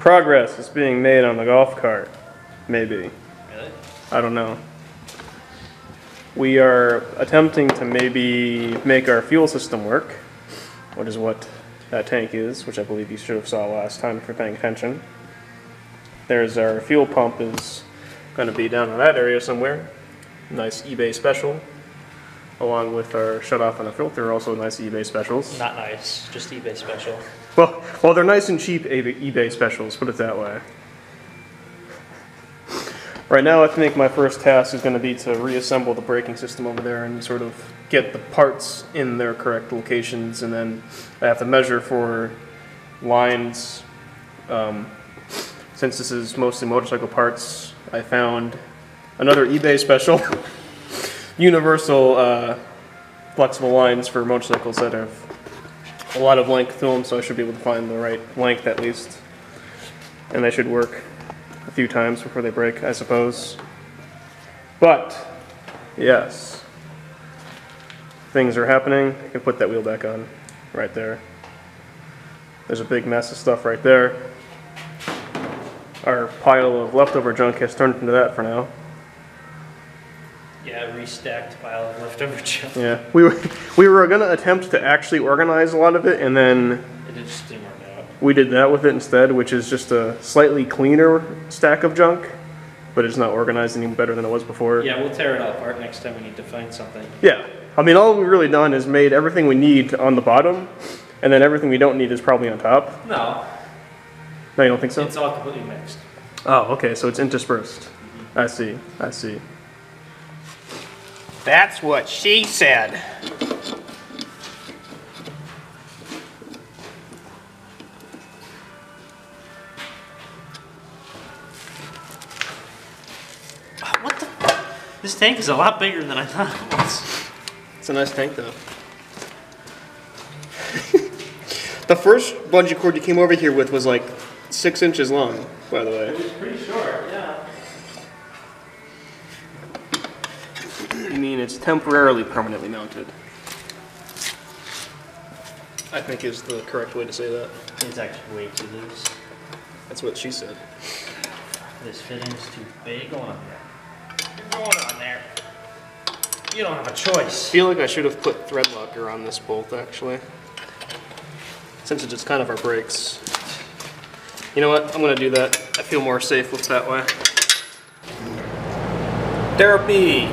Progress is being made on the golf cart. Maybe. Really? I don't know. We are attempting to maybe make our fuel system work, which is what that tank is, which I believe you should have saw last time if you're paying attention. There's our fuel pump is going to be down in that area somewhere. Nice eBay special. Along with our shutoff and a filter, also nice eBay specials. Not nice, just eBay special. Well, they're nice and cheap eBay specials, put it that way. Right now, I think my first task is going to be to reassemble the braking system over there and sort of get the parts in their correct locations, and then I have to measure for lines. Since this is mostly motorcycle parts, I found another eBay special, universal flexible lines for motorcycles that have a lot of length to them, so I should be able to find the right length at least, and they should work a few times before they break, I suppose. But yes, things are happening. I can put that wheel back on right there. There's a big mess of stuff right there. Our pile of leftover junk has turned into that for now. Yeah, restacked pile of leftover junk. Yeah, we were going to attempt to actually organize a lot of it, and then It just didn't work out. we did that with it instead, which is just a slightly cleaner stack of junk, but it's not organized any better than it was before. Yeah, we'll tear it all apart next time we need to find something. Yeah, I mean, all we've really done is made everything we need on the bottom, and then everything we don't need is probably on top. No, No, you don't think so? it's all completely mixed. Oh, okay, so it's interspersed. I see, I see. That's what she said. What the? This tank is a lot bigger than I thought it was. It's a nice tank, though. The first bungee cord you came over here with was like 6 inches long, by the way. It was pretty short, yeah. You mean it's temporarily permanently mounted? I think is the correct way to say that. It's actually way too loose. That's what she said. This fitting's too big. Go on there. You're going on there. You don't have a choice. I feel like I should have put thread locker on this bolt, actually. Since it's kind of our brakes. You know what? I'm going to do that. I feel more safe with that way. Therapy!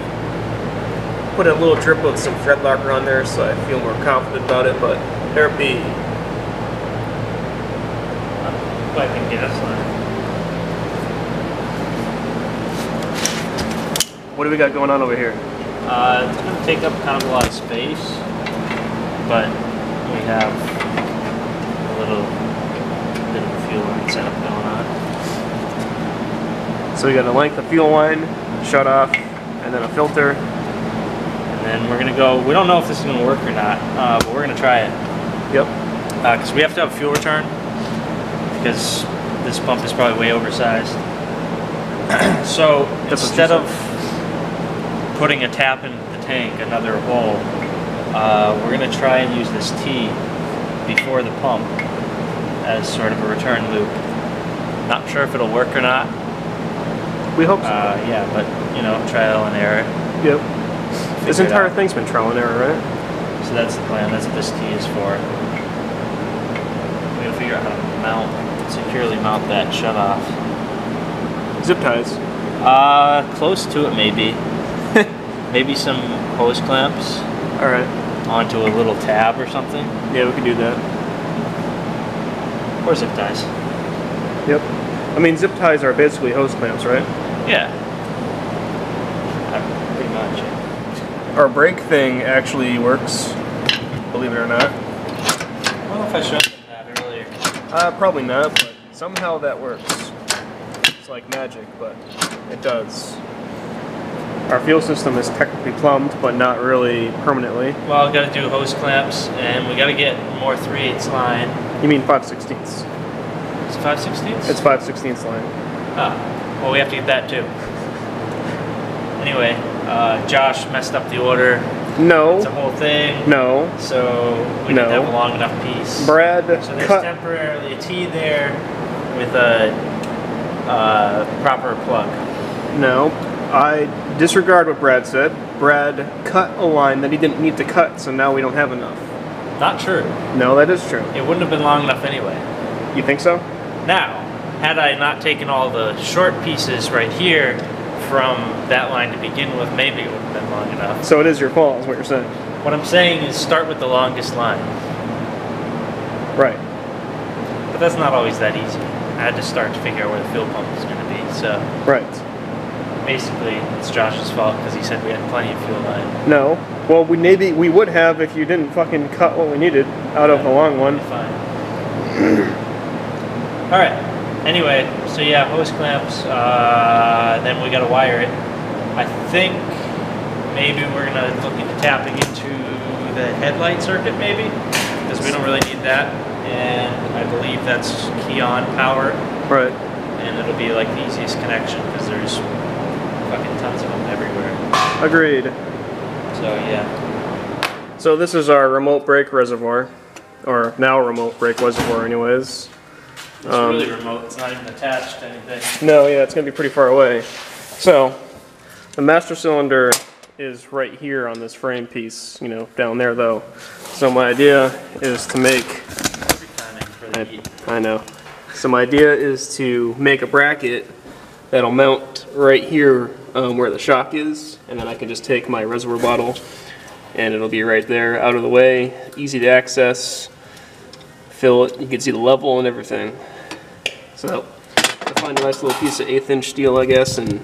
Put a little drip of some thread locker on there so I feel more confident about it, but therapy. I'm wiping gas line. What do we got going on over here? It's going to take up kind of a lot of space, but we have a little bit of a fuel line setup going on. So we got a length of fuel line, shut off, and then a filter. And then we're going to go, we don't know if this is going to work or not, but we're going to try it. Yep. Because we have to have fuel return, because this pump is probably way oversized. So instead of putting a tap in the tank, another hole, we're going to try and use this T before the pump as sort of a return loop. Not sure if it'll work or not. We hope so. Yeah, but you know, trial and error. Yep. This entire thing's been trial and error, right? So that's the plan. That's what this T is for. We gotta figure out how to mount, securely mount that shut off. Zip ties. Close to it maybe. Maybe some hose clamps. All right. Onto a little tab or something. Yeah, we can do that. Or zip ties. Yep. I mean, zip ties are basically hose clamps, right? Yeah. Pretty much. Our brake thing actually works, believe it or not. I don't know if I showed them that earlier. Probably not, but somehow that works. It's like magic, but it does. Our fuel system is technically plumbed, but not really permanently. Well, we gotta do hose clamps, and we gotta get more 3/8 line. You mean 5/16? Is it 5/16? It's 5/16 line. Ah, well, we have to get that too. Anyway, Josh messed up the order. No. It's a whole thing. No. So we didn't have a long enough piece. Brad, So there's cut. temporarily a T there. with a proper plug. No, I disregard what Brad said. Brad cut a line that he didn't need to cut, so now we don't have enough. Not true. No, that is true. It wouldn't have been long enough anyway. You think so? Now, had I not taken all the short pieces right here from that line to begin with, maybe it would have been long enough. So it is your fault, is what you're saying. What I'm saying is start with the longest line. Right. But that's not always that easy. I had to start to figure out where the fuel pump was going to be, so Right. basically it's Josh's fault because he said we had plenty of fuel line. No. Well, we would have if you didn't fucking cut what we needed out of the long one. Fine. Alright. Anyway, so yeah, hose clamps, then we gotta wire it. I think maybe we're gonna look into tapping into the headlight circuit maybe, because we don't really need that. And I believe that's key on power. Right. And it'll be like the easiest connection because there's fucking tons of them everywhere. Agreed. So yeah. So this is our remote brake reservoir, or now remote brake reservoir anyways. It's really remote, it's not even attached to anything. No, yeah, it's going to be pretty far away. So, the master cylinder is right here on this frame piece, you know, down there though. So my idea is to make... I know. So my idea is to make a bracket that'll mount right here where the shock is, and then I can just take my reservoir bottle and it'll be right there, out of the way, easy to access, fill it, you can see the level and everything. So I'll find a nice little piece of 1/8 inch steel, I guess, and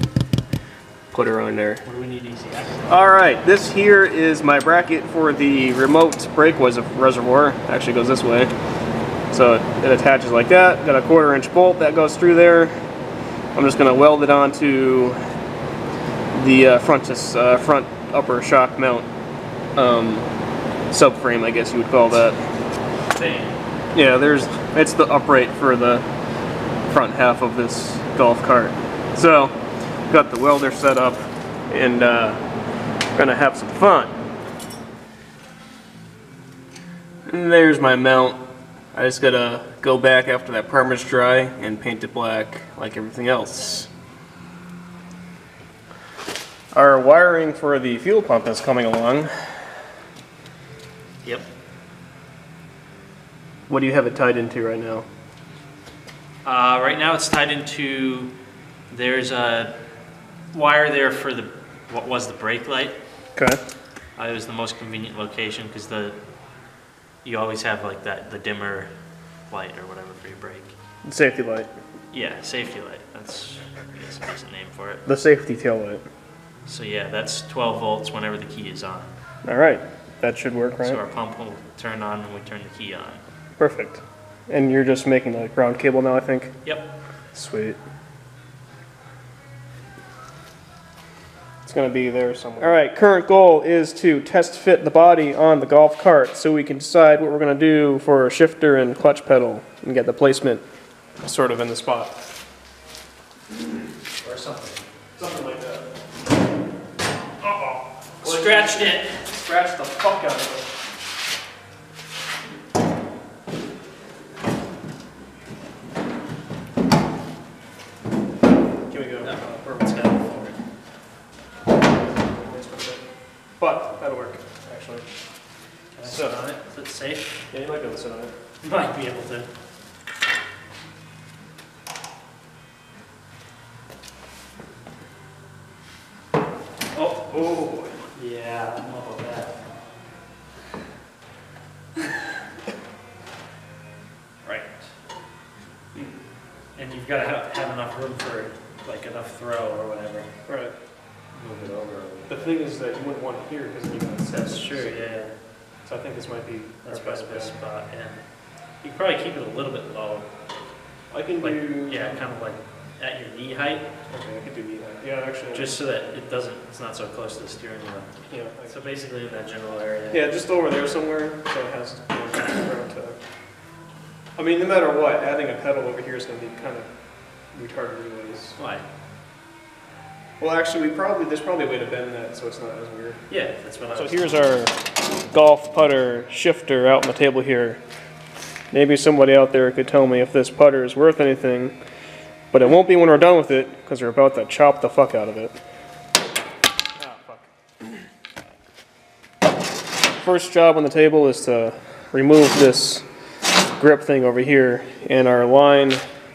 put her on there. What do we need easy access? Alright, this here is my bracket for the remote brake reservoir. Actually goes this way. So it attaches like that. Got a 1/4 inch bolt that goes through there. I'm just going to weld it onto the front upper shock mount subframe, I guess you would call that. Same. Yeah, it's the upright for the front half of this golf cart. So, got the welder set up and gonna have some fun. And there's my mount. I just gotta go back after that primer's dry and paint it black like everything else. Our wiring for the fuel pump is coming along. Yep. What do you have it tied into right now? Right now it's tied into, there's a wire there for what was the brake light. Okay. It was the most convenient location because you always have like the dimmer light or whatever for your brake. Safety light. Yeah, safety light. That's, I guess, a decent name for it. The safety tail light. So yeah, that's 12 volts whenever the key is on. All right, that should work, right? So our pump will turn on when we turn the key on. Perfect. And you're just making the ground cable now, I think? Yep. Sweet. It's going to be there somewhere. All right, current goal is to test fit the body on the golf cart so we can decide what we're going to do for a shifter and clutch pedal and get the placement sort of in the spot. Or something. Something like that. Uh-oh. Scratched it. Scratched the fuck out of it. But that'll work, actually. Can I sit on it? Is it safe? Yeah, you might be able to sit on it. Might be able to. Oh, yeah, I don't know about that. Right. And you've got to have enough room for like enough throw or whatever. Right. Move it over. The thing is that you wouldn't want it here because you got it set. That's true, yeah. So I think this might be That's our probably the best best bet. spot, and you can probably keep it a little bit low. I can Like, do... yeah, kind of like at your knee height, Okay, I could do knee height. Yeah, actually. just so that it's not so close to the steering wheel. Yeah. So basically in that general area. Yeah, just over there somewhere, so it has room to... I mean, no matter what, adding a pedal over here is going to be kind of retarded anyways. Why? Well, actually, there's probably a way to bend that so it's not as weird. Yeah, that's what I So was here's our golf putter shifter out on the table here. maybe somebody out there could tell me if this putter is worth anything, but it won't be when we're done with it, because we're about to chop the fuck out of it. First job on the table is to remove this grip thing over here, and our line,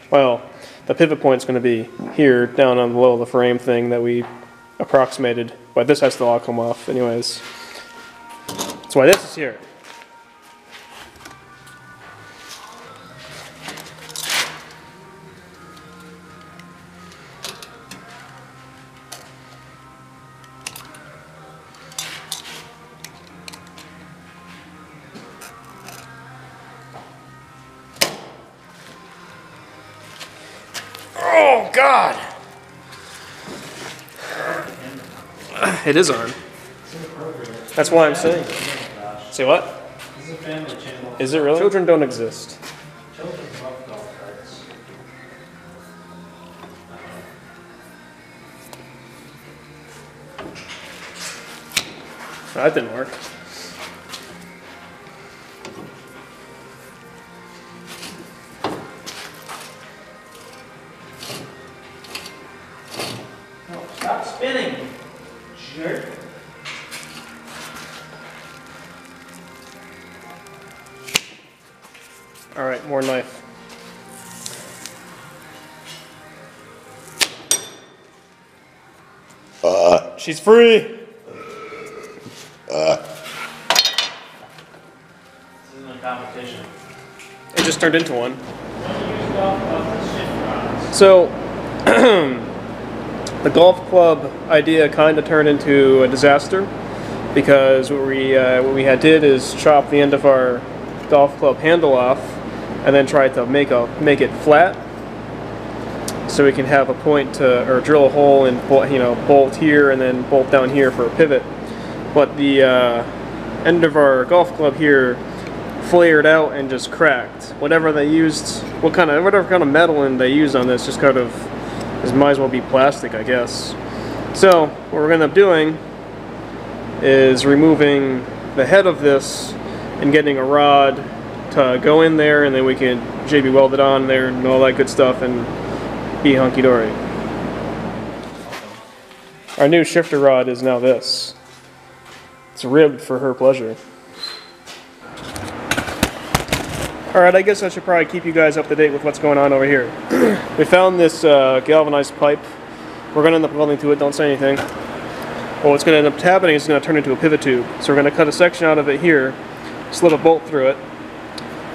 well, the pivot point's going to be here, down on below the frame thing that we approximated, but this has to all come off anyways. That's why this is here. Oh, God! It is on. That's why I'm saying. Say what? This is a family channel. Is it really? Children don't exist. Children love golf carts. That didn't work. No, stop spinning, jerk. All right, more knife. She's free. This isn't a competition. It just turned into one. So, the golf club idea kind of turned into a disaster because what we did is chop the end of our golf club handle off and then try to make it flat so we can have a point to, or drill a hole and bolt here and then bolt down here for a pivot. But the end of our golf club here flared out and just cracked. Whatever they used, whatever kind of metal they used on this, just kind of might as well be plastic, I guess. So what we're gonna end up doing is removing the head of this and getting a rod to go in there, and then we can JB weld it on there and all that good stuff and be hunky-dory. Our new shifter rod is now this. It's ribbed for her pleasure. Alright, I guess I should probably keep you guys up to date with what's going on over here. We found this galvanized pipe. We're going to end up welding to it, don't say anything. Well, what's going to end up happening is it's going to turn into a pivot tube. So we're going to cut a section out of it here, slip a bolt through it,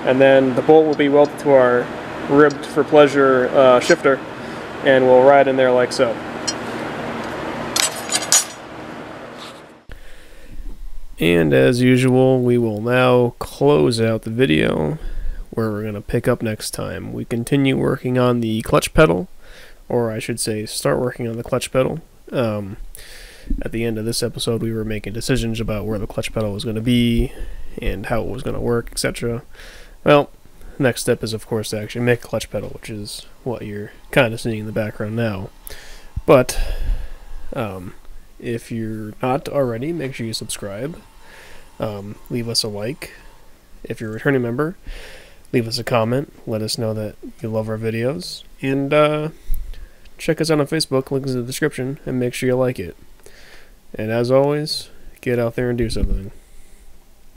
and then the bolt will be welded to our ribbed for pleasure shifter, and we'll ride in there like so. And as usual, we will now close out the video where we're going to pick up next time. We continue working on the clutch pedal, or I should say start working on the clutch pedal. At the end of this episode, we were making decisions about where the clutch pedal was going to be and how it was going to work, etc. Well, next step is, of course, to actually make a clutch pedal, which is what you're kind of seeing in the background now. But if you're not already, make sure you subscribe. Leave us a like. If you're a returning member, leave us a comment. Let us know that you love our videos. And check us out on Facebook. Links in the description. And make sure you like it. And as always, get out there and do something.